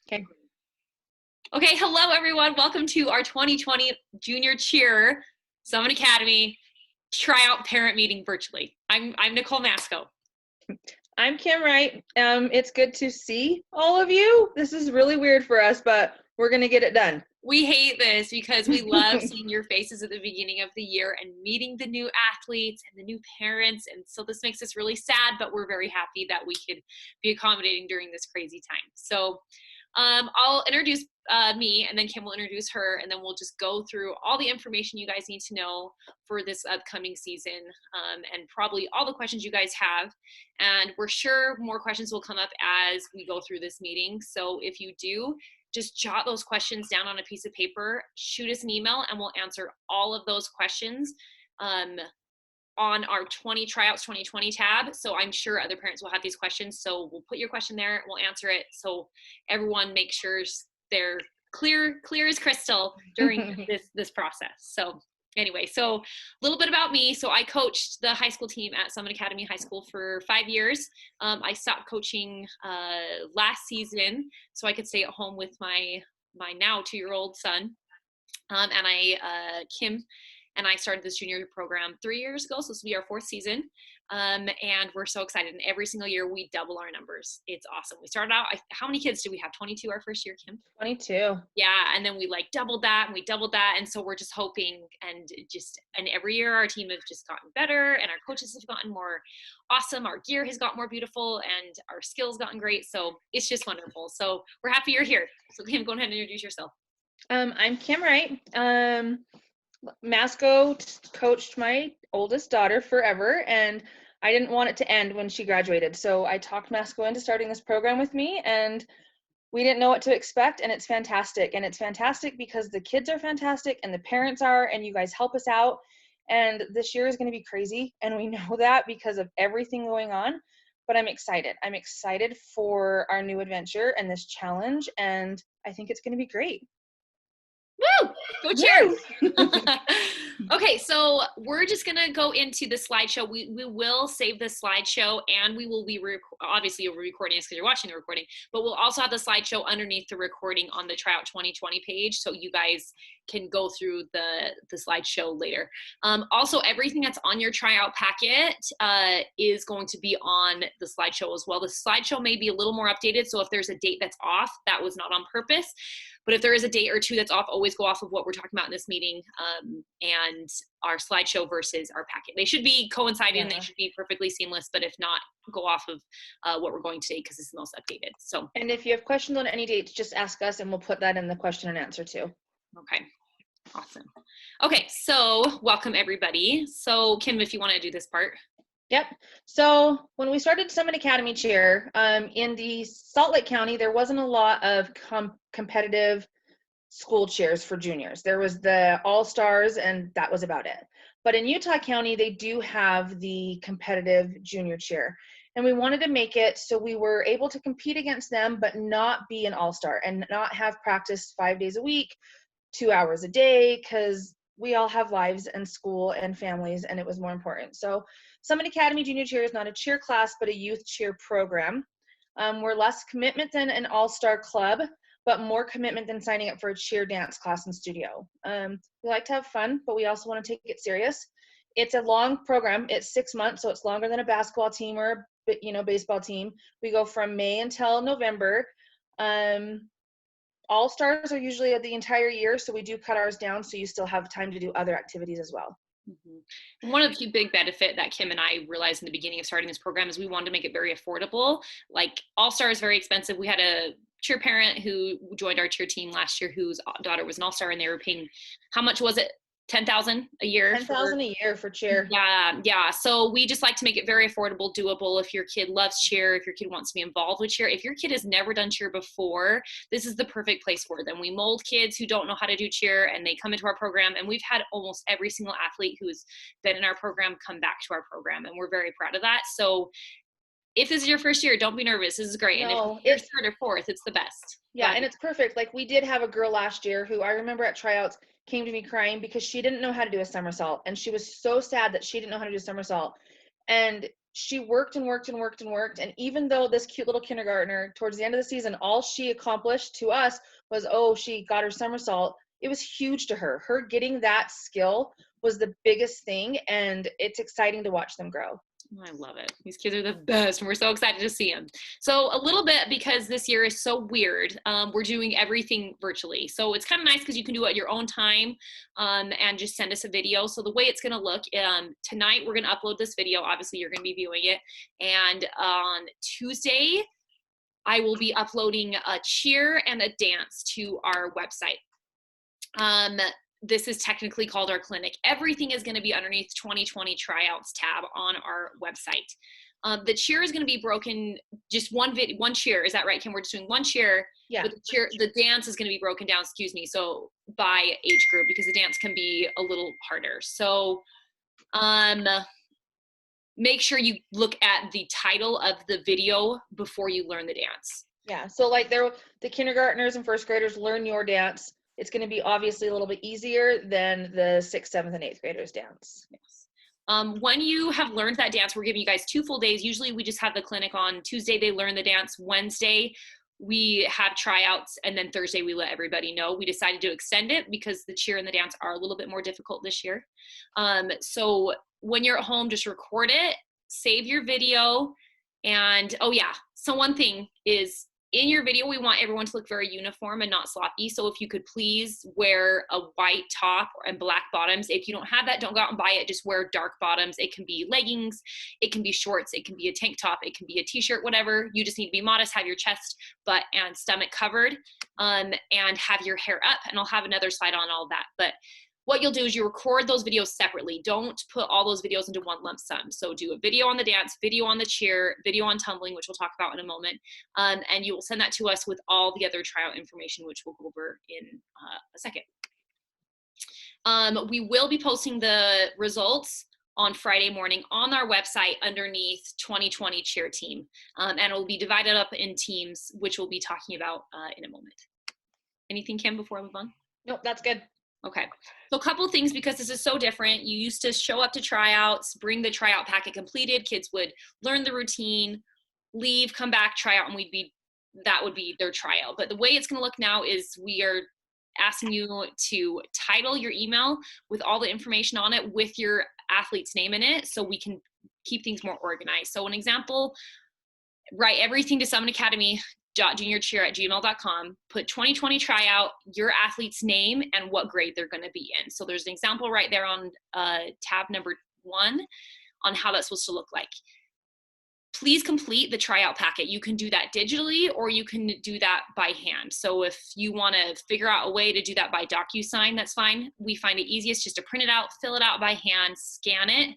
Okay. Okay, hello everyone. Welcome to our 2020 Junior Cheer Summit Academy tryout parent meeting virtually. I'm Nicole Masco. I'm Kim Wright. It's good to see all of you. This is really weird for us, but we're going to get it done. We hate this because we love seeing your faces at the beginning of the year and meeting the new athletes and the new parents. And so this makes us really sad, but we're very happy that we could be accommodating during this crazy time. So I'll introduce me, and then Kim will introduce her, and then we'll just go through all the information you guys need to know for this upcoming season, and probably all the questions you guys have. And we're sure more questions will come up as we go through this meeting. So if you do, just jot those questions down on a piece of paper, shoot us an email, and we'll answer all of those questions on our 2020 tab. So I'm sure other parents will have these questions. So we'll put your question there, we'll answer it. So everyone make sure they're clear as crystal during this process. So anyway, so a little bit about me. So I coached the high school team at Summit Academy High School for 5 years. I stopped coaching last season so I could stay at home with my now 2-year-old son. Kim and I started this junior program 3 years ago, so this will be our 4th season, and we're so excited. And every single year we double our numbers. It's awesome. We started out, how many kids did we have? 22 our first year, Kim? 22. Yeah, and then we doubled that, and we doubled that, and so we're just hoping, and every year our team has just gotten better, and our coaches have gotten more awesome. Our gear has got more beautiful, and our skills gotten great. So it's just wonderful. So we're happy you're here. So Kim, go ahead and introduce yourself. I'm Kim Wright. Masco coached my oldest daughter forever, and I didn't want it to end when she graduated. So I talked Masco into starting this program with me, and we didn't know what to expect, and it's fantastic. And it's fantastic because the kids are fantastic and the parents are, and you guys help us out. And this year is going to be crazy, and we know that because of everything going on. But I'm excited. I'm excited for our new adventure and this challenge, and I think it's going to be great. Woo! Go Cheers! Okay, so we're just gonna go into the slideshow. We will save the slideshow, and we will be obviously you'll be recording this because you're watching the recording, but we'll also have the slideshow underneath the recording on the Tryout 2020 page, so you guys can go through the slideshow later. Also, everything that's on your tryout packet is going to be on the slideshow as well. The slideshow may be a little more updated, so if there's a date that's off, that was not on purpose. But if there is a date or two that's off, always go off of what we're talking about in this meeting, and our slideshow versus our packet. They should be coinciding, and they should be perfectly seamless, but if not, go off of what we're going today because it's the most updated. So. And if you have questions on any dates, just ask us and we'll put that in the question and answer too. Okay, awesome. Okay, so welcome everybody. So Kim, if you want to do this part. Yep. So when we started Summit Academy Cheer, in the Salt Lake County, there wasn't a lot of competitive school cheers for juniors. There was the All-Stars, and that was about it. But in Utah County, they do have the competitive junior cheer. And we wanted to make it so we were able to compete against them, but not be an all-star and not have practice 5 days a week, 2 hours a day, because we all have lives and school and families, and it was more important. So Summit Academy Junior Cheer is not a cheer class, but a youth cheer program. We're less commitment than an all-star club, but more commitment than signing up for a cheer dance class and studio. We like to have fun, but we also want to take it serious. It's a long program. It's 6 months, so it's longer than a basketball team or baseball team. We go from May until November. All-Stars are usually the entire year, so we do cut ours down so you still have time to do other activities as well. Mm-hmm. One of the big benefit that Kim and I realized in the beginning of starting this program is we wanted to make it very affordable. Like All-Star is very expensive. We had a cheer parent who joined our cheer team last year whose daughter was an all-star, and they were paying, how much was it? $10,000 a year. $10,000 a year for cheer. Yeah. So we just like to make it very affordable, doable. If your kid loves cheer, if your kid wants to be involved with cheer, if your kid has never done cheer before, this is the perfect place for them. We mold kids who don't know how to do cheer, and they come into our program, and we've had almost every single athlete who's been in our program come back to our program, and we're very proud of that. So if this is your first year, don't be nervous. This is great. No, and if it's third or fourth, it's the best. Yeah, and it's perfect. Like we did have a girl last year who I remember at tryouts came to me crying because she didn't know how to do a somersault, and she was so sad that she didn't know how to do a somersault. And she worked and worked and worked and worked. And even though this cute little kindergartner, towards the end of the season, all she accomplished to us was, oh, she got her somersault. It was huge to her. Her getting that skill was the biggest thing. And it's exciting to watch them grow. I love it. These kids are the best, and we're so excited to see them. So a little bit, because this year is so weird, we're doing everything virtually. So it's kind of nice because you can do it at your own time and just send us a video. So the way it's going to look, tonight we're going to upload this video. Obviously, you're going to be viewing it. And on Tuesday, I will be uploading a cheer and a dance to our website. This is technically called our clinic. Everything is going to be underneath 2020 tryouts tab on our website. The cheer is going to be broken, just one cheer. Is that right, Kim? We're just doing one cheer. Yeah. But the dance is going to be broken down, so by age group, because the dance can be a little harder. So make sure you look at the title of the video before you learn the dance. Yeah. So like the kindergartners and first graders learn your dance. It's going to be obviously a little bit easier than the 6th, 7th, and 8th graders dance. Yes. When you have learned that dance, we're giving you guys 2 full days. Usually we just have the clinic on Tuesday. They learn the dance. Wednesday, we have tryouts. And then Thursday, we let everybody know. We decided to extend it because the cheer and the dance are a little bit more difficult this year. So when you're at home, just record it, save your video. And, oh yeah, so one thing is, in your video, we want everyone to look very uniform and not sloppy. So if you could please wear a white top and black bottoms. If you don't have that, don't go out and buy it. Just wear dark bottoms. It can be leggings. It can be shorts. It can be a tank top. It can be a t-shirt, whatever. You just need to be modest, have your chest, butt, and stomach covered, and have your hair up. And I'll have another slide on all that. But what you'll do is you record those videos separately. Don't put all those videos into one lump sum. So do a video on the dance, video on the cheer, video on tumbling, which we'll talk about in a moment. And you will send that to us with all the other tryout information, which we'll go over in a second. We will be posting the results on Friday morning on our website underneath 2020 cheer team. And it will be divided up in teams, which we'll be talking about in a moment. Anything, Kim, before I move on? Nope, that's good. Okay, so a couple of things, because this is so different. You used to show up to tryouts, bring the tryout packet completed, kids would learn the routine, leave, come back, try out, and that would be their tryout. But the way it's going to look now is we are asking you to title your email with all the information on it with your athlete's name in it, so we can keep things more organized. So an example, write everything to Summit Academy juniorcheer@gmail.com, put 2020 tryout, your athlete's name, and what grade they're going to be in. So there's an example right there on tab number 1 on how that's supposed to look like. Please complete the tryout packet. You can do that digitally, or you can do that by hand. So if you want to figure out a way to do that by DocuSign, that's fine. We find it easiest just to print it out, fill it out by hand, scan it.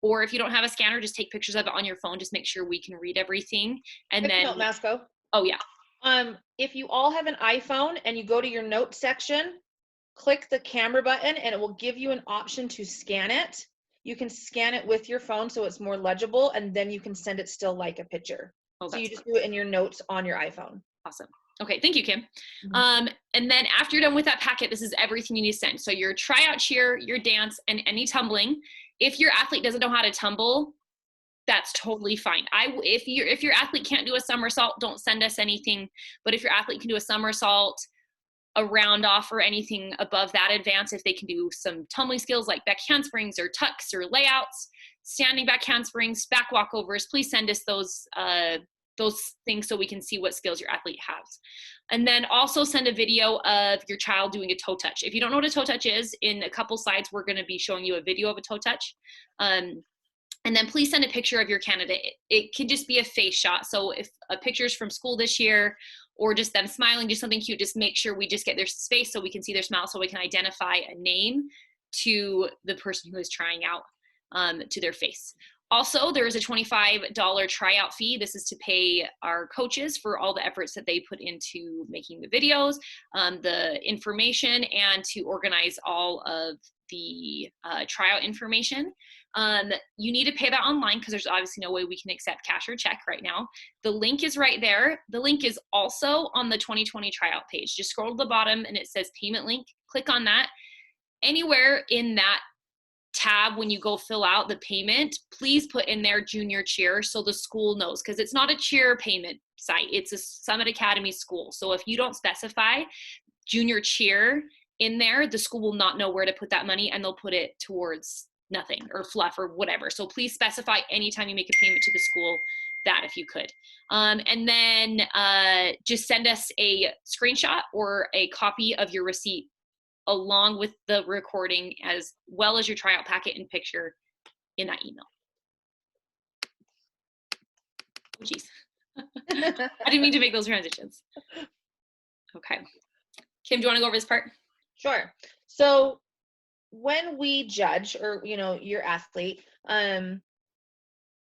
Or if you don't have a scanner, just take pictures of it on your phone. Just make sure we can read everything. And then, Masco. Oh yeah. If you all have an iPhone and you go to your notes section, click the camera button and it will give you an option to scan it. You can scan it with your phone so it's more legible, and then you can send it still like a picture. Oh, so you just do it in your notes on your iPhone. Awesome. Okay, thank you, Kim. And then after you're done with that packet, this is everything you need to send. So your tryout cheer, your dance, and any tumbling. If your athlete doesn't know how to tumble, that's totally fine. If your athlete can't do a somersault, don't send us anything. But if your athlete can do a somersault, a round off, or anything above that advanced, if they can do some tumbling skills like back handsprings or tucks or layouts, standing back handsprings, back walkovers, please send us those things so we can see what skills your athlete has. And then also send a video of your child doing a toe touch. If you don't know what a toe touch is, in a couple slides, we're going to be showing you a video of a toe touch. And then please send a picture of your candidate. It can just be a face shot. So if a picture is from school this year, or just them smiling, just something cute, just make sure we just get their face so we can see their smile, so we can identify a name to the person who is trying out to their face. Also, there is a $25 tryout fee. This is to pay our coaches for all the efforts that they put into making the videos, the information, and to organize all of the tryout information. You need to pay that online because there's obviously no way we can accept cash or check right now. The link is right there. The link is also on the 2020 tryout page. Just scroll to the bottom and it says payment link. Click on that. Anywhere in that tab when you go fill out the payment, please put in there junior cheer so the school knows, because it's not a cheer payment site. It's a Summit Academy school. So if you don't specify junior cheer in there, the school will not know where to put that money, and they'll put it towards nothing or fluff or whatever. So please specify anytime you make a payment to the school that, if you could. And then just send us a screenshot or a copy of your receipt along with the recording, as well as your tryout packet and picture in that email. Oh, geez. I didn't mean to make those transitions. Okay. Kim, do you want to go over this part? Sure. So when we judge, or, you know, your athlete,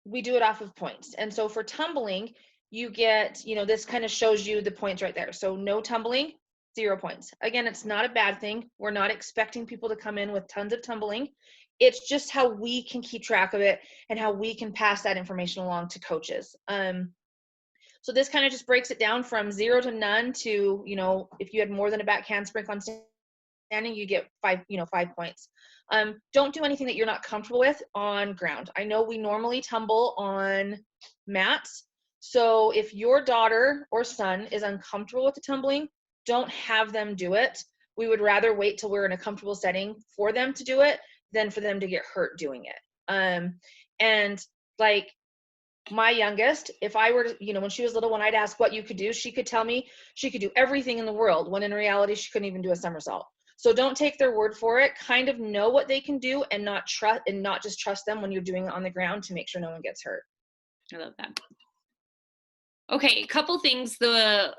we do it off of points. And so for tumbling, you get, you know, this kind of shows you the points right there. So no tumbling, 0 points. Again, it's not a bad thing. We're not expecting people to come in with tons of tumbling. It's just how we can keep track of it and how we can pass that information along to coaches. So this kind of just breaks it down from 0 to none to, you know, if you had more than a back handspring on standing, you get 5 points. Don't do anything that you're not comfortable with on ground. I know we normally tumble on mats. So if your daughter or son is uncomfortable with the tumbling, don't have them do it. We would rather wait till we're in a comfortable setting for them to do it than for them to get hurt doing it. And like my youngest, if I were to, you know, when she was little, when I'd ask what you could do, she could tell me she could do everything in the world, when in reality, she couldn't even do a somersault. So don't take their word for it. Kind of know what they can do and not just trust them when you're doing it on the ground to make sure no one gets hurt. I love that. Okay, a couple things. The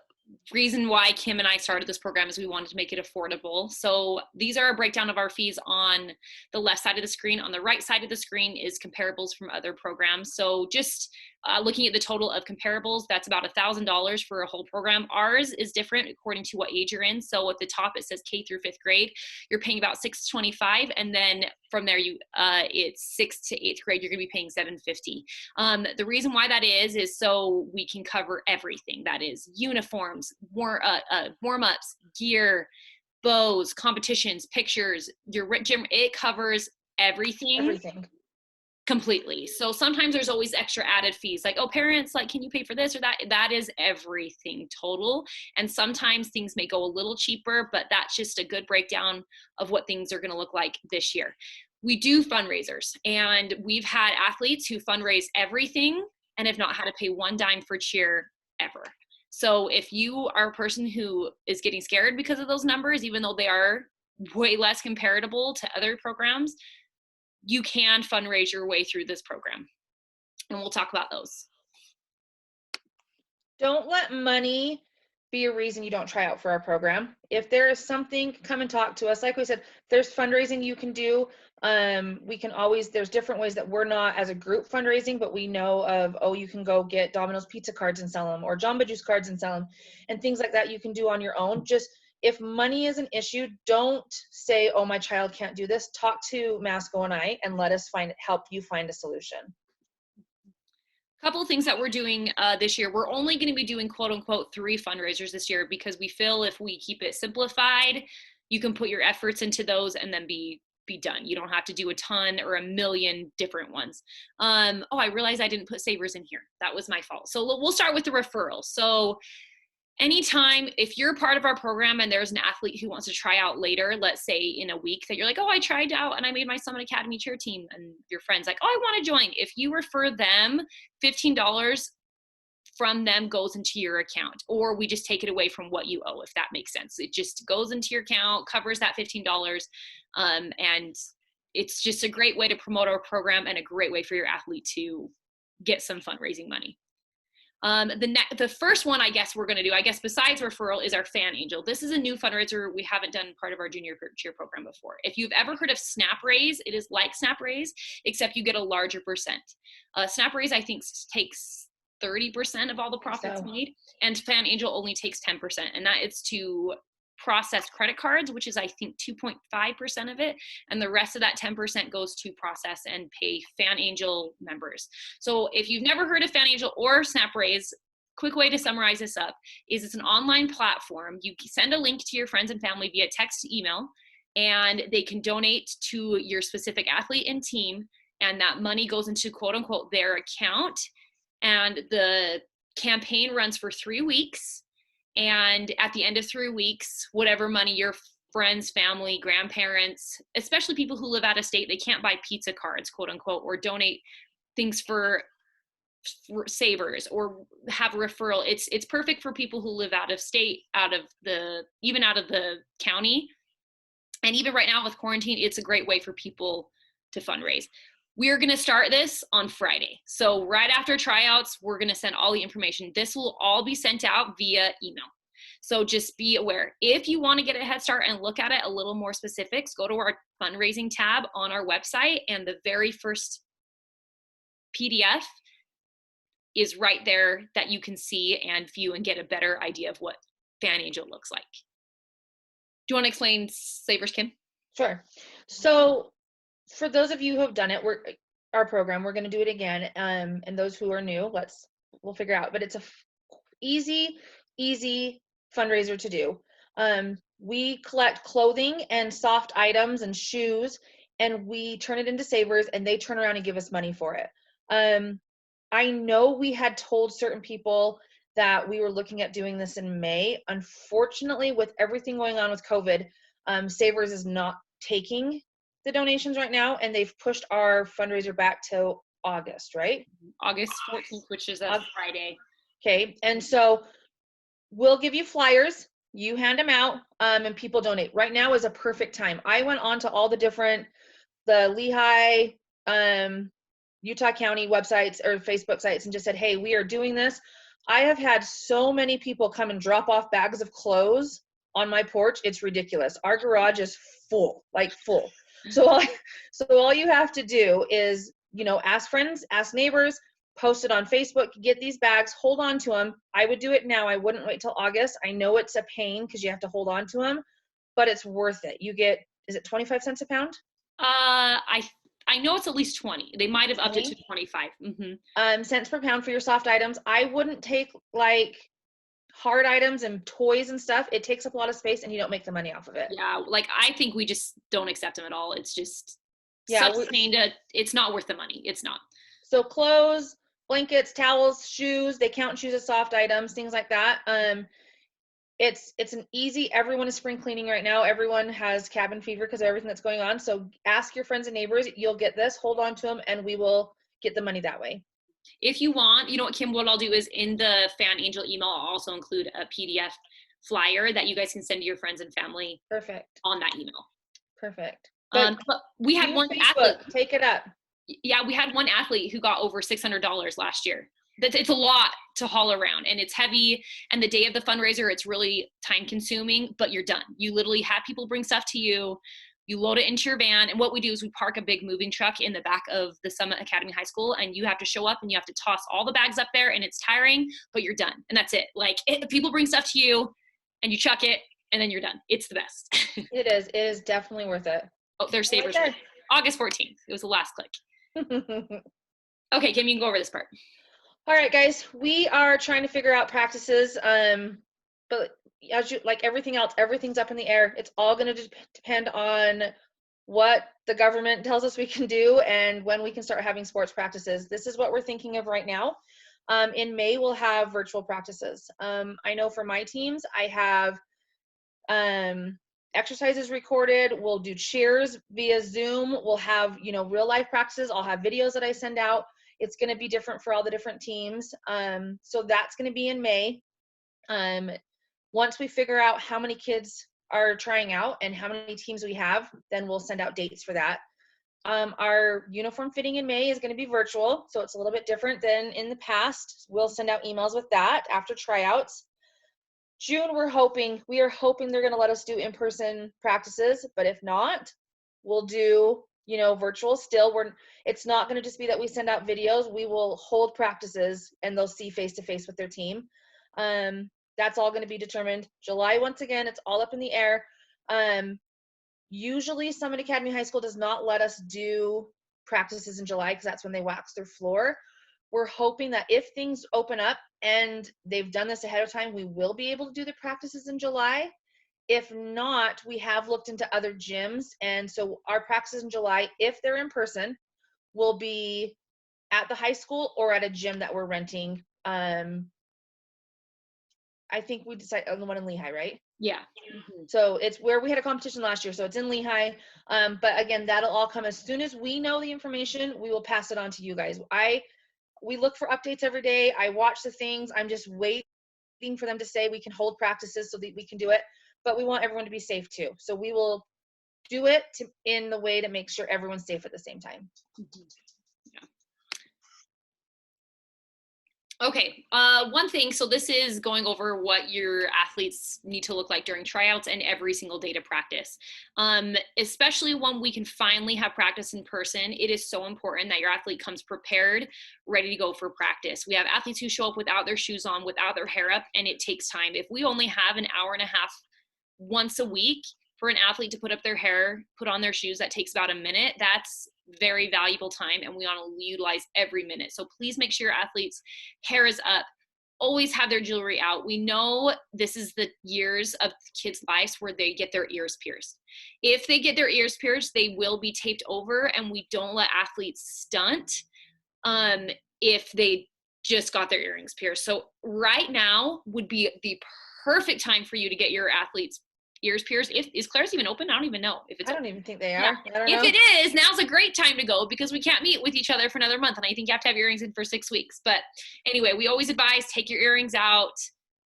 reason why Kim and I started this program is we wanted to make it affordable. So these are a breakdown of our fees on the left side of the screen. On the right side of the screen is comparables from other programs. So just looking at the total of comparables, that's about $1,000 for a whole program. Ours is different according to what age you're in. So at the top, it says K through 5th grade. You're paying about $625, and then from there, it's 6th to 8th grade. You're going to be paying $750. The reason why that is so we can cover everything. That is uniforms, warm-ups, gear, bows, competitions, pictures, your gym. It covers everything. Completely. So sometimes there's always extra added fees, like, oh, parents, like, can you pay for this or that? That is everything total. And sometimes things may go a little cheaper, but that's just a good breakdown of what things are going to look like this year. We do fundraisers, and we've had athletes who fundraise everything and have not had to pay one dime for cheer ever. So if you are a person who is getting scared because of those numbers, even though they are way less comparable to other programs, you can fundraise your way through this program. And we'll talk about those. Don't let money be a reason you don't try out for our program. If there is something, come and talk to us. Like we said, there's fundraising you can do. We can always, there's different ways that we're not as a group fundraising, but we know of, oh, you can go get Domino's pizza cards and sell them, or Jamba Juice cards and sell them, and things like that you can do on your own. Just, if money is an issue, don't say, oh, my child can't do this. Talk to Masco and I, and let us help you find a solution. Couple of things that we're doing this year. We're only going to be doing quote unquote 3 fundraisers this year, because we feel if we keep it simplified, you can put your efforts into those and then be done. You don't have to do a ton or a million different ones. Oh, I realized I didn't put savers in here. That was my fault. So we'll start with the referrals. So anytime, if you're part of our program and there's an athlete who wants to try out later, let's say in a week, that you're like, oh, I tried out and I made my Summit Academy cheer team, and your friend's like, oh, I want to join. If you refer them, $15 from them goes into your account, or we just take it away from what you owe, if that makes sense. It just goes into your account, covers that $15, and it's just a great way to promote our program and a great way for your athlete to get some fundraising money. The first one I guess we're going to do, I guess besides referral, is our Fan Angel. This is a new fundraiser we haven't done part of our junior cheer program before. If you've ever heard of Snap Raise, it is like Snap Raise, except you get a larger percent. Snap Raise, I think, takes 30% of all the profits made, and Fan Angel only takes 10%, and that is to process credit cards, which is I think 2.5% of it, and the rest of that 10% goes to process and pay Fan Angel members. So if you've never heard of Fan Angel or Snap Raise, quick way to summarize this up is it's an online platform. You send a link to your friends and family via text, email. and they can donate to your specific athlete and team, and that money goes into quote unquote their account. And the campaign runs for 3 weeks. And at the end of 3 weeks, whatever money your friends, family, grandparents, especially people who live out of state, they can't buy pizza cards, quote unquote, or donate things for savers or have a referral. It's perfect for people who live out of state, even out of the county. And even right now with quarantine, it's a great way for people to fundraise. We're going to start this on Friday. So right after tryouts, we're going to send all the information. This will all be sent out via email. So just be aware. If you want to get a head start and look at it a little more specifics, go to our fundraising tab on our website, and the very first PDF is right there that you can see and view and get a better idea of what Fan Angel looks like. Do you want to explain Savers, Kim? Sure. So for those of you who have done it, our program, we're going to do it again. And those who are new, we'll figure out. But it's a easy fundraiser to do. We collect clothing and soft items and shoes, and we turn it into Savers, and they turn around and give us money for it. I know we had told certain people that we were looking at doing this in May. Unfortunately, with everything going on with COVID, Savers is not taking the donations right now, and they've pushed our fundraiser back to August, right? August 14th, which is a Friday. Okay, and so we'll give you flyers, you hand them out, and people donate. Right now is a perfect time. I went on to all the Lehigh, Utah County websites or Facebook sites and just said, hey, we are doing this. I have had so many people come and drop off bags of clothes on my porch. It's ridiculous. Our garage is full, like full. So all you have to do is, ask friends, ask neighbors, post it on Facebook, get these bags, hold on to them. I would do it now. I wouldn't wait till August. I know it's a pain because you have to hold on to them, but it's worth it. You get, is it 25 cents a pound? I know it's at least 20. They might have upped it to 25. Mm-hmm. Cents per pound for your soft items. I wouldn't take like hard items and toys and stuff. It takes up a lot of space and you don't make the money off of it. Yeah, like I think we just don't accept them at all. It's just it's not worth the money. It's not. So clothes, blankets, towels, shoes, they count shoes as soft items, things like that. It's an easy, everyone is spring cleaning right now. Everyone has cabin fever because of everything that's going on. So ask your friends and neighbors, you'll get this, hold on to them, and we will get the money that way. If you want, you know what, Kim, what I'll do is in the Fan Angel email, I'll also include a PDF flyer that you guys can send to your friends and family. Perfect. On that email. Perfect. But we had one athlete. Take it up. Yeah, we had one athlete who got over $600 last year. It's a lot to haul around, and it's heavy, and the day of the fundraiser, it's really time consuming, but you're done. You literally have people bring stuff to you, you load it into your van, and what we do is we park a big moving truck in the back of the Summit Academy High School, and you have to show up and you have to toss all the bags up there, and it's tiring, but you're done, and that's it. Like, people bring stuff to you, and you chuck it, and then you're done. It's the best. It is definitely worth it. Oh, there's Savers. Right, August 14th. It was the last click. Okay, Kim, you can go over this part. All right, guys, we are trying to figure out practices, but as like everything else, everything's up in the air. It's all going to depend on what the government tells us we can do and when we can start having sports practices. This is what we're thinking of right now. In May, we'll have virtual practices. I know for my teams, I have exercises recorded. We'll do cheers via Zoom. We'll have, real life practices. I'll have videos that I send out. It's going to be different for all the different teams. So that's going to be in May. Once we figure out how many kids are trying out and how many teams we have, then we'll send out dates for that. Our uniform fitting in May is going to be virtual, so it's a little bit different than in the past. We'll send out emails with that after tryouts. June, we are hoping they're going to let us do in-person practices, but if not, we'll do, virtual still. It's not going to just be that we send out videos. We will hold practices and they'll see face-to-face with their team. That's all going to be determined. July, once again, it's all up in the air. Usually Summit Academy High School does not let us do practices in July because that's when they wax their floor. We're hoping that if things open up and they've done this ahead of time, we will be able to do the practices in July. If not, we have looked into other gyms. And so our practices in July, if they're in person, will be at the high school or at a gym that we're renting. I think we decided on the one in Lehigh, right? Yeah. So it's where we had a competition last year. So it's in Lehigh. But again, that'll all come as soon as we know the information, we will pass it on to you guys. We look for updates every day. I watch the things. I'm just waiting for them to say we can hold practices so that we can do it. But we want everyone to be safe too. So we will do it in the way to make sure everyone's safe at the same time. Okay, one thing, so this is going over what your athletes need to look like during tryouts and every single day to practice. Especially when we can finally have practice in person, it is so important that your athlete comes prepared, ready to go for practice. We have athletes who show up without their shoes on, without their hair up, and it takes time. If we only have an hour and a half once a week for an athlete to put up their hair, put on their shoes, that takes about a minute. That's very valuable time, and we want to utilize every minute. So please make sure your athletes' hair is up. Always have their jewelry out. We know this is the years of kids' lives where they get their ears pierced. If they get their ears pierced, they will be taped over, and we don't let athletes stunt if they just got their earrings pierced. So right now would be the perfect time for you to get your athletes' ears pierced. Is Claire's even open? I don't even know if it's I open. don't even think they are. Yeah. I don't If know. it is, now's a great time to go because we can't meet with each other for another month. And I think you have to have earrings in for 6 weeks. But anyway, we always advise take your earrings out.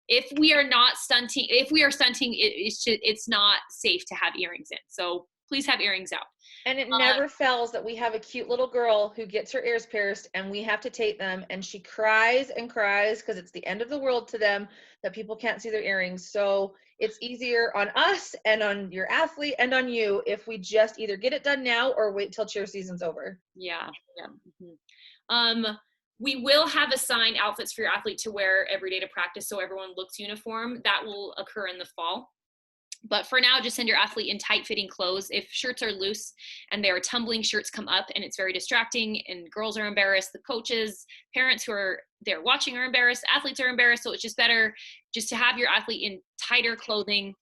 If we are stunting, it's not safe to have earrings in. So please have earrings out. And it never fails that we have a cute little girl who gets her ears pierced and we have to tape them, and she cries and cries because it's the end of the world to them that people can't see their earrings. So it's easier on us and on your athlete and on you if we just either get it done now or wait till cheer season's over. Yeah. We will have assigned outfits for your athlete to wear every day to practice so everyone looks uniform. That will occur in the fall. But for now, just send your athlete in tight-fitting clothes. If shirts are loose and they are tumbling, shirts come up and it's very distracting and girls are embarrassed. The coaches, parents who are there watching are embarrassed. Athletes are embarrassed. So it's just better just to have your athlete in tighter clothing.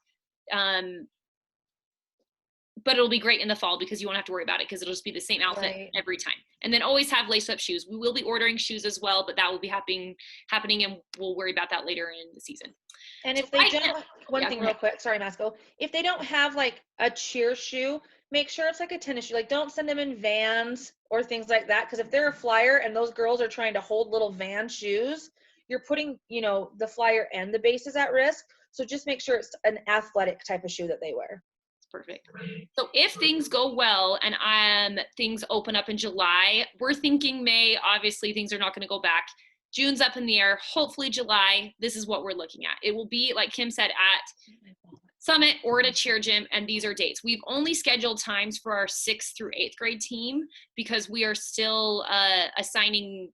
But it'll be great in the fall because you won't have to worry about it because it'll just be the same outfit every time. And then always have lace-up shoes. We will be ordering shoes as well, but that will be happening and we'll worry about that later in the season. And if they don't, one thing real quick, sorry, Masco. If they don't have like a cheer shoe, make sure it's like a tennis shoe. Like don't send them in Vans or things like that. Because if they're a flyer and those girls are trying to hold little Van shoes, you're putting, the flyer and the bases at risk. So just make sure it's an athletic type of shoe that they wear. Perfect. So if things go well and things open up in July, we're thinking May. Obviously, things are not going to go back. June's up in the air. Hopefully July, this is what we're looking at. It will be, like Kim said, at Summit or at a cheer gym, and these are dates. We've only scheduled times for our 6th through 8th grade team because we are still assigning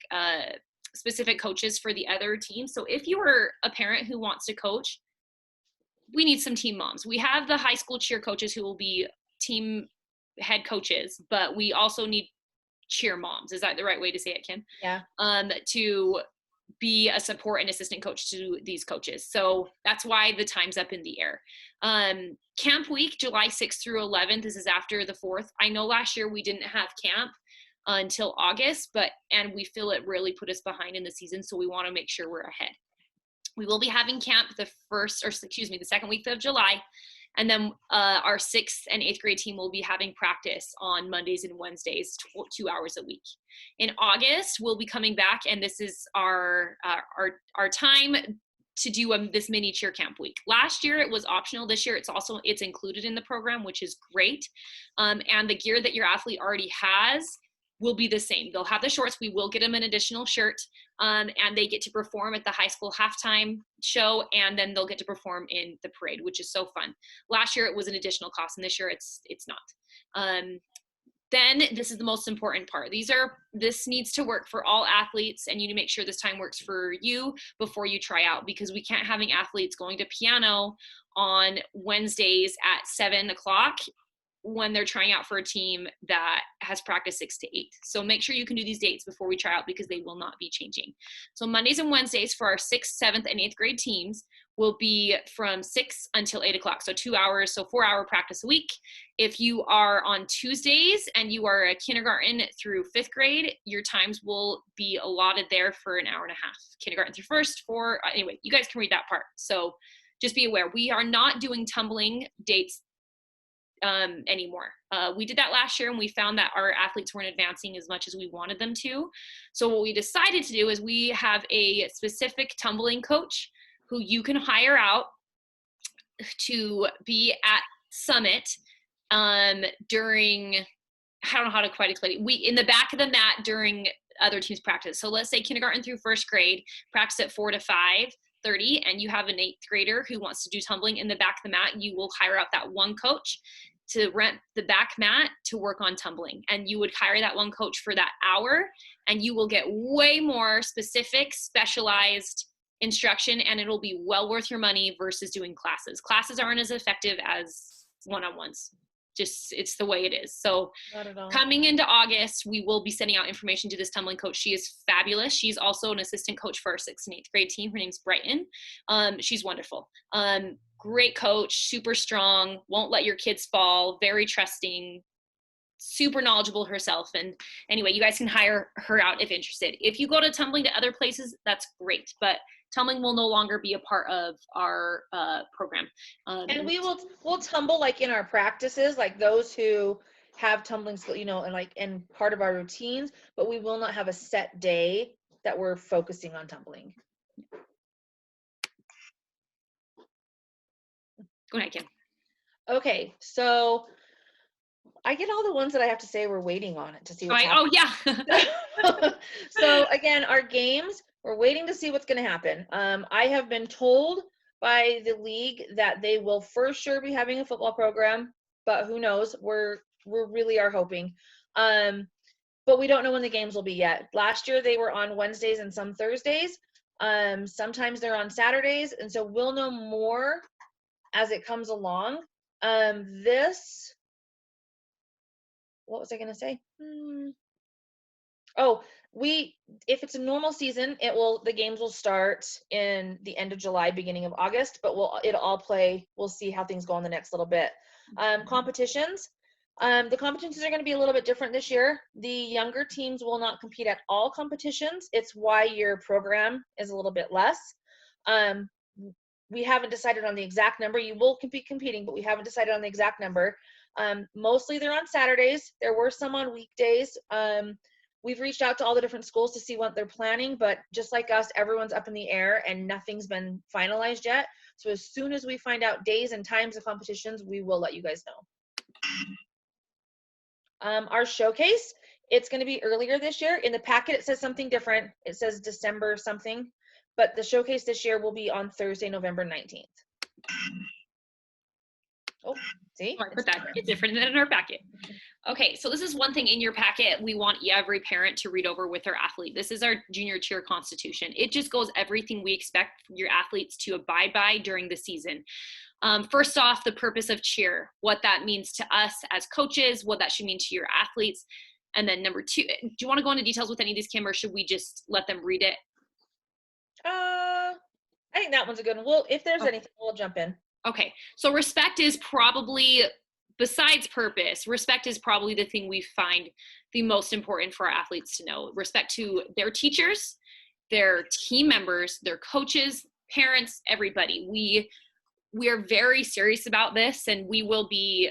specific coaches for the other teams. So if you are a parent who wants to coach, we need some team moms. We have the high school cheer coaches who will be team head coaches, but we also need cheer moms. Is that the right way to say it, Kim? Yeah. To be a support and assistant coach to these coaches. So that's why the time's up in the air. Camp week, July 6th through 11th. This is after the 4th. I know last year we didn't have camp until August, and we feel it really put us behind in the season. So we want to make sure we're ahead. We will be having camp the second week of July. And then our 6th and 8th grade team will be having practice on Mondays and Wednesdays, 2 hours a week. In August, we'll be coming back, and this is our time to do this mini cheer camp week. Last year it was optional. This year it's included in the program, which is great. And the gear that your athlete already has will be the same. They'll have the shorts. We will get them an additional shirt, and they get to perform at the high school halftime show, and then they'll get to perform in the parade, which is so fun. Last year it was an additional cost, and this year it's not. Then this is the most important part. This needs to work for all athletes, and you need to make sure this time works for you before you try out, because we can't having athletes going to piano on Wednesdays at 7 o'clock when they're trying out for a team that has practice 6 to 8. So make sure you can do these dates before we try out because they will not be changing. So Mondays and Wednesdays for our 6th, 7th, and 8th grade teams will be from 6 until 8 o'clock. So 2 hours, so 4-hour practice a week. If you are on Tuesdays and you are a kindergarten through 5th grade, your times will be allotted there for an hour and a half. Kindergarten through 1st for, anyway, you guys can read that part. So just be aware, we are not doing tumbling dates anymore. We did that last year and we found that our athletes weren't advancing as much as we wanted them to. So what we decided to do is we have a specific tumbling coach who you can hire out to be at Summit during, I don't know how to quite explain it. In the back of the mat during other teams' practice. So let's say kindergarten through 1st grade, practice at 4 to 5:30, and you have an 8th grader who wants to do tumbling in the back of the mat. You will hire out that one coach to rent the back mat to work on tumbling. And you would hire that one coach for that hour, and you will get way more specific, specialized instruction, and it'll be well worth your money versus doing classes. Classes aren't as effective as one-on-ones. Just, it's the way it is. So coming into August, we will be sending out information to this tumbling coach. She is fabulous. She's also an assistant coach for our 6th and 8th grade team. Her name's Brighton. She's wonderful. Great coach, super strong, won't let your kids fall, very trusting, super knowledgeable herself. And anyway, you guys can hire her out if interested. If you go to tumbling to other places, that's great, but tumbling will no longer be a part of our program. And we'll tumble like in our practices, like those who have tumbling skill, you know, and like in part of our routines, but we will not have a set day that we're focusing on tumbling. Go ahead, Kim. Okay, so I get all the ones that I have to say we're waiting on it to see what's happening. Oh, yeah. So again, our games, we're waiting to see what's going to happen. I have been told by the league that they will for sure be having a football program, but who knows? We're really are hoping. But we don't know when the games will be yet. Last year they were on Wednesdays and some Thursdays. Sometimes they're on Saturdays, and so we'll know more as it comes along. What was I going to say? Oh, if it's a normal season, the games will start in the end of July, beginning of August, but we'll see how things go in the next little bit. Competitions. The competitions are going to be a little bit different this year. The younger teams will not compete at all competitions. It's why your program is a little bit less. We haven't decided on the exact number. You will be competing, but we haven't decided on the exact number. Mostly they're on Saturdays. There were some on weekdays. We've reached out to all the different schools to see what they're planning, but just like us, everyone's up in the air and nothing's been finalized yet. So as soon as we find out days and times of competitions, we will let you guys know. Our showcase, it's going to be earlier this year. In the packet, it says something different. It says December something, but the showcase this year will be on Thursday, November 19th. Oh, see? It's different than in our packet. Okay, so this is one thing in your packet we want every parent to read over with their athlete. This is our junior cheer constitution. It just goes everything we expect your athletes to abide by during the season. First off, the purpose of cheer, what that means to us as coaches, what that should mean to your athletes. And then number 2, do you want to go into details with any of these, Kim, or should we just let them read it? I think that one's a good one. Well, if there's anything, we'll jump in. Okay, so respect is probably, besides purpose, respect is probably the thing we find the most important for our athletes to know. Respect to their teachers, their team members, their coaches, parents, everybody. We are very serious about this, and we will be,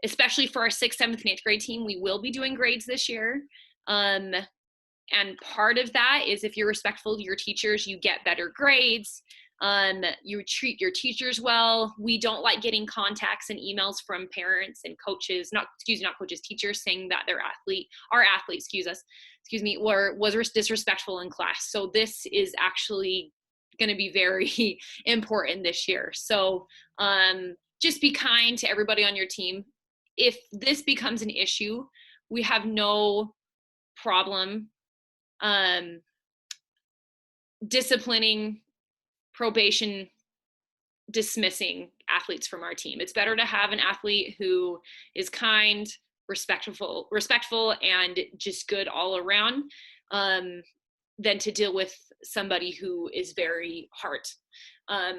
especially for our 6th, 7th, and 8th grade team, we will be doing grades this year. And part of that is if you're respectful to your teachers, you get better grades. You treat your teachers well. We don't like getting contacts and emails from parents and coaches, not coaches, teachers saying that our athlete, was disrespectful in class. So this is actually going to be very important this year. So just be kind to everybody on your team. If this becomes an issue, we have no problem disciplining, probation, dismissing athletes from our team. It's better to have an athlete who is kind, respectful, and just good all around. than to deal with somebody who is very hard.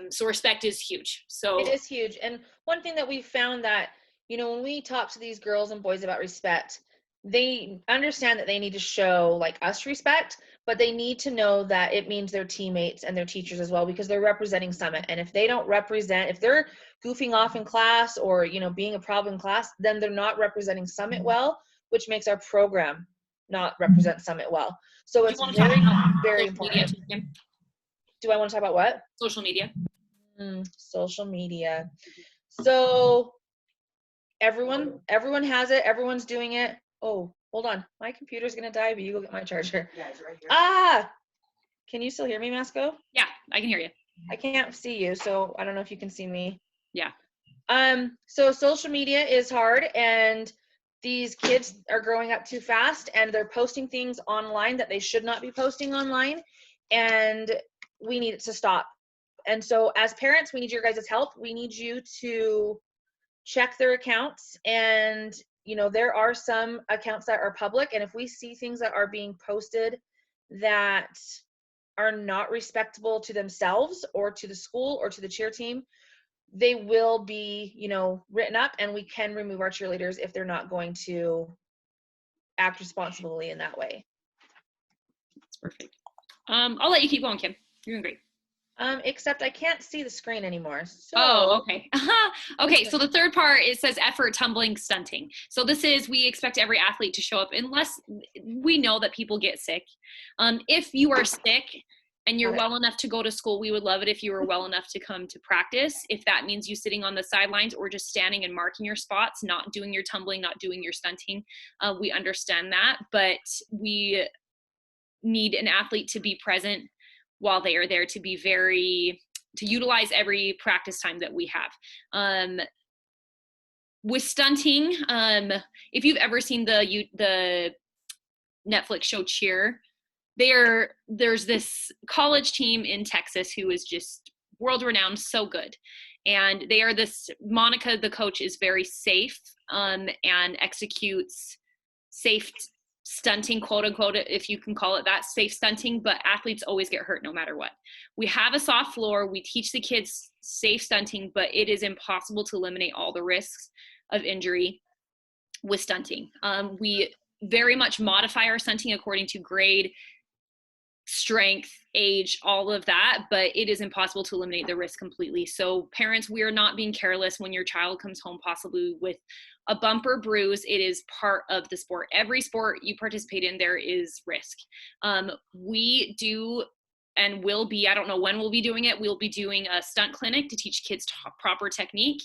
So respect is huge. So it is huge. And one thing that we found that, you know, when we talk to these girls and boys about respect, they understand that they need to show like us respect, but they need to know that it means their teammates and their teachers as well, because they're representing Summit. And if they don't represent, if they're goofing off in class or, you know, being a problem in class, then they're not representing Summit well, which makes our program not represent Summit well. So do you it's want to talk very, about very social media important. too, Kim? Do I want to talk about what? Social media. Social media. So everyone has it. Everyone's doing it. Oh, hold on. My computer's gonna die, but you go get my charger. Yeah, it's right here. Ah, can you still hear me, Masco? Yeah, I can hear you. I can't see you, so I don't know if you can see me. Yeah. So social media is hard, and these kids are growing up too fast, and they're posting things online that they should not be posting online, and we need it to stop. And so as parents, we need your guys' help. We need you to check their accounts, and you know, there are some accounts that are public, and if we see things that are being posted that are not respectable to themselves or to the school or to the cheer team, they will be, you know, written up, and we can remove our cheerleaders if they're not going to act responsibly in that way. That's perfect. I'll let you keep going, Kim. You're doing great. Except I can't see the screen anymore. So Oh, okay. Okay, so the third part, it says effort, tumbling, stunting. So this is, we expect every athlete to show up unless we know that people get sick. If you are sick and you're well enough to go to school, we would love it if you were well enough to come to practice. If that means you sitting on the sidelines or just standing and marking your spots, not doing your tumbling, not doing your stunting, we understand that. But we need an athlete to be present while they are there, to be to utilize every practice time that we have. With stunting, if you've ever seen the Netflix show Cheer, there's this college team in Texas who is just world renowned, so good. And they are Monica, the coach, is very safe and executes safe stunting, quote unquote, if you can call it that, safe stunting, but athletes always get hurt no matter what. We have a soft floor. We teach the kids safe stunting, but it is impossible to eliminate all the risks of injury with stunting. We very much modify our stunting according to grade, strength, age, all of that, but it is impossible to eliminate the risk completely. So parents, we are not being careless when your child comes home possibly with a bump or bruise. It is part of the sport. Every sport you participate in, there is risk. We do and will be, I don't know when we'll be doing it, we'll be doing a stunt clinic to teach kids proper technique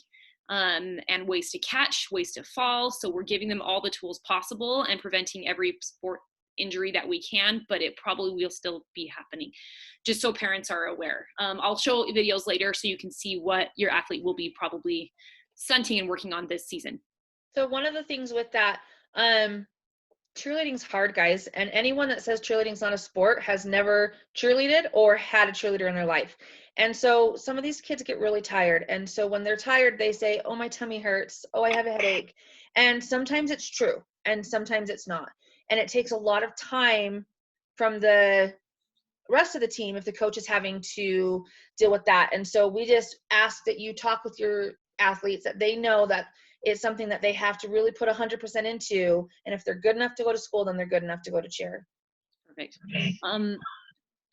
and ways to catch, ways to fall. So we're giving them all the tools possible and preventing every sport injury that we can, but it probably will still be happening, just so parents are aware. I'll show videos later so you can see what your athlete will be probably stunting and working on this season. So one of the things with that, cheerleading's hard, guys, and anyone that says cheerleading's not a sport has never cheerleaded or had a cheerleader in their life. And so some of these kids get really tired, and so when they're tired, they say, oh, my tummy hurts, oh, I have a headache. And sometimes it's true and sometimes it's not, and it takes a lot of time from the rest of the team if the coach is having to deal with that. And so we just ask that you talk with your athletes, that they know that it's something that they have to really put 100% into, and if they're good enough to go to school, then they're good enough to go to cheer. Perfect.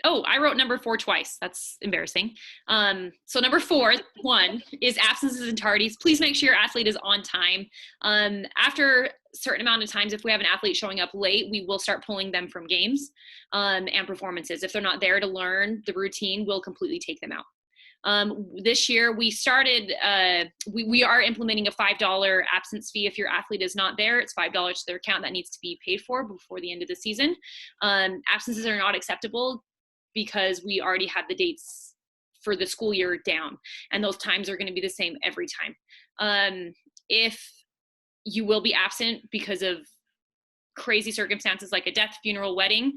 Oh, I wrote number 4 twice. That's embarrassing. So number 4, 1 is absences and tardies. Please make sure your athlete is on time. After a certain amount of times, if we have an athlete showing up late, we will start pulling them from games and performances. If they're not there to learn the routine, we'll completely take them out. This year we started, we are implementing a $5 absence fee. If your athlete is not there, it's $5 to their account that needs to be paid for before the end of the season. Absences are not acceptable because we already had the dates for the school year down, and those times are going to be the same every time. If you will be absent because of crazy circumstances like a death, funeral, wedding,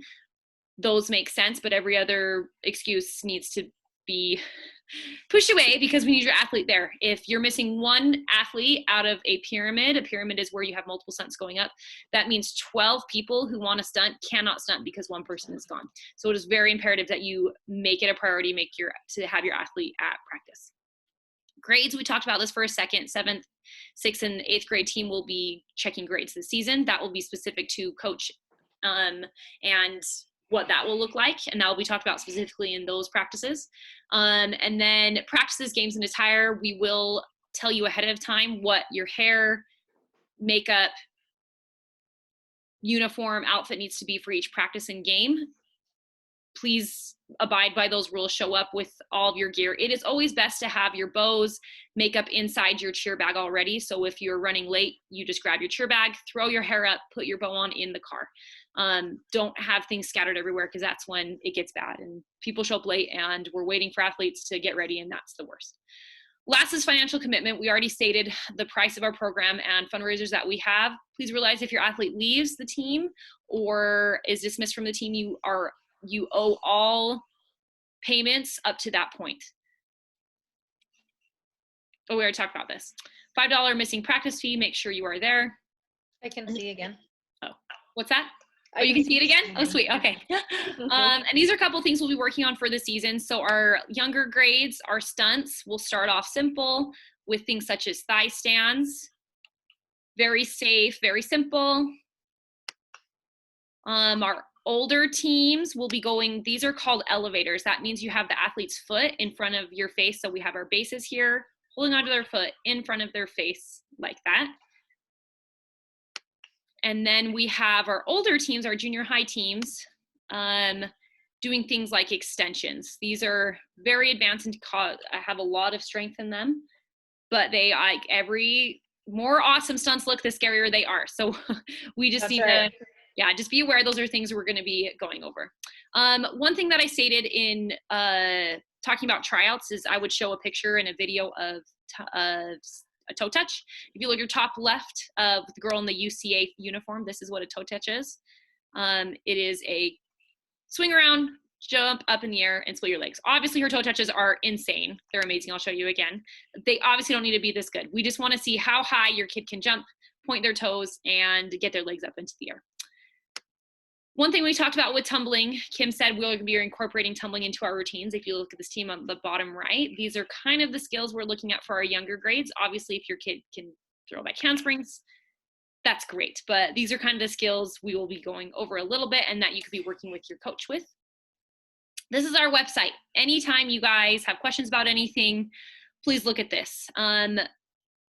those make sense, but every other excuse needs to be push away because we need your athlete there. If you're missing one athlete out of a pyramid is where you have multiple stunts going up. That means 12 people who want to stunt cannot stunt because one person is gone. So it is very imperative that you make it a priority, to have your athlete at practice. Grades, we talked about this for a second. 7th, 6th, and 8th grade team will be checking grades this season. That will be specific to coach and what that will look like, and that will be talked about specifically in those practices. And then practices, games, and attire, we will tell you ahead of time what your hair, makeup, uniform, outfit needs to be for each practice and game. Please abide by those rules. Show up with all of your gear. It is always best to have your bows, makeup inside your cheer bag already. So if you're running late, you just grab your cheer bag, throw your hair up, put your bow on in the car. Don't have things scattered everywhere, because that's when it gets bad and people show up late and we're waiting for athletes to get ready, and that's the worst. Last is financial commitment. We already stated the price of our program and fundraisers that we have. Please realize if your athlete leaves the team or is dismissed from the team, you owe all payments up to that point. Oh, we already talked about this. $5 missing practice fee. Make sure you are there. I can see again. Oh, what's that? Oh, you can see it again? Oh, sweet. Okay. And these are a couple things we'll be working on for the season. So our younger grades, our stunts, will start off simple with things such as thigh stands. Very safe, very simple. Our older teams will be going, these are called elevators. That means you have the athlete's foot in front of your face. So we have our bases here, holding onto their foot in front of their face like that. And then we have our older teams, our junior high teams, doing things like extensions. These are very advanced and have a lot of strength in them, but they like every more awesome stunts look, the scarier they are. So we just need to, just be aware. Those are things we're going to be going over. One thing that I stated in talking about tryouts is I would show a picture and a video of a toe touch. If you look at your top left of the girl in the UCA uniform, this is what a toe touch is. It is a swing around, jump up in the air, and split your legs. Obviously, her toe touches are insane. They're amazing. I'll show you again. They obviously don't need to be this good. We just want to see how high your kid can jump, point their toes, and get their legs up into the air. One thing we talked about with tumbling, Kim said we're going to be incorporating tumbling into our routines. If you look at this team on the bottom right, these are kind of the skills we're looking at for our younger grades. Obviously, if your kid can throw back handsprings, that's great. But these are kind of the skills we will be going over a little bit and that you could be working with your coach with. This is our website. Anytime you guys have questions about anything, please look at this.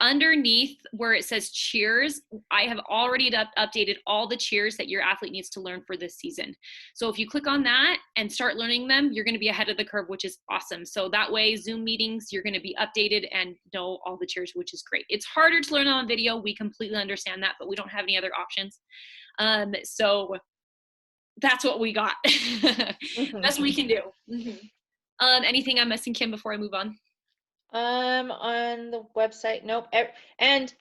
Underneath where it says cheers, I have already updated all the cheers that your athlete needs to learn for this season. So if you click on that and start learning them, you're going to be ahead of the curve, which is awesome. So that way, Zoom meetings, you're going to be updated and know all the cheers, which is great. It's harder to learn on video. We completely understand that, but we don't have any other options. So that's what we got. That's what we can do. Anything I'm missing, Kim, before I move on? On the website, nope. And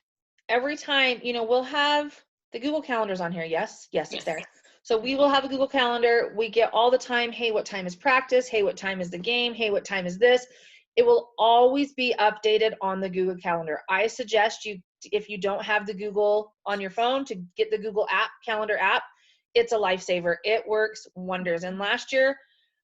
every time, we'll have the Google calendars on here. Yes, it's there. So we will have a Google calendar. We get all the time, hey, what time is practice? Hey, what time is the game? Hey, what time is this? It will always be updated on the Google calendar. I suggest you, if you don't have the Google on your phone, to get the Google calendar app. It's a lifesaver. It works wonders. And last year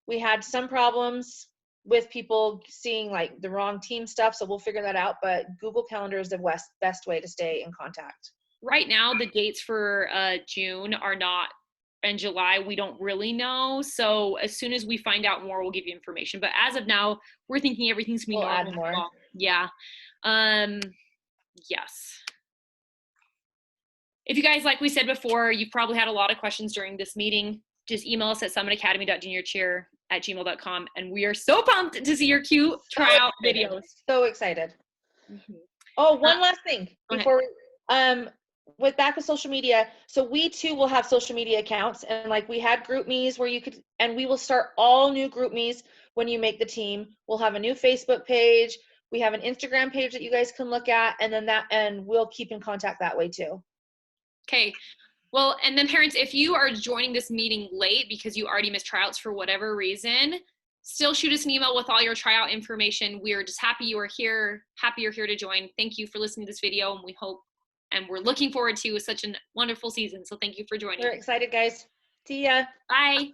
we had some problems with people seeing like the wrong team stuff. So we'll figure that out. But Google Calendar is the best way to stay in contact. Right now, the dates for June are not, and July, we don't really know. So as soon as we find out more, we'll give you information. But as of now, we're thinking everything's going to be normal. Add more. Yeah. Yes. If you guys, like we said before, you've probably had a lot of questions during this meeting. Just email us at summitacademy.juniorcheer@gmail.com, and we are so pumped to see your cute tryout videos. So excited. Oh, one last thing before with back with social media. So we too will have social media accounts, and like we had GroupMe's where you could, and we will start all new GroupMe's when you make the team. We'll have a new Facebook page. We have an Instagram page that you guys can look at, and we'll keep in contact that way too. Okay. Well, and then parents, if you are joining this meeting late because you already missed tryouts for whatever reason, Still shoot us an email with all your tryout information. We're just happy you are here, happy you're here to join. Thank you for listening to this video, and we hope and we're looking forward to such a wonderful season. So thank you for joining. We're excited, guys. See ya. Bye.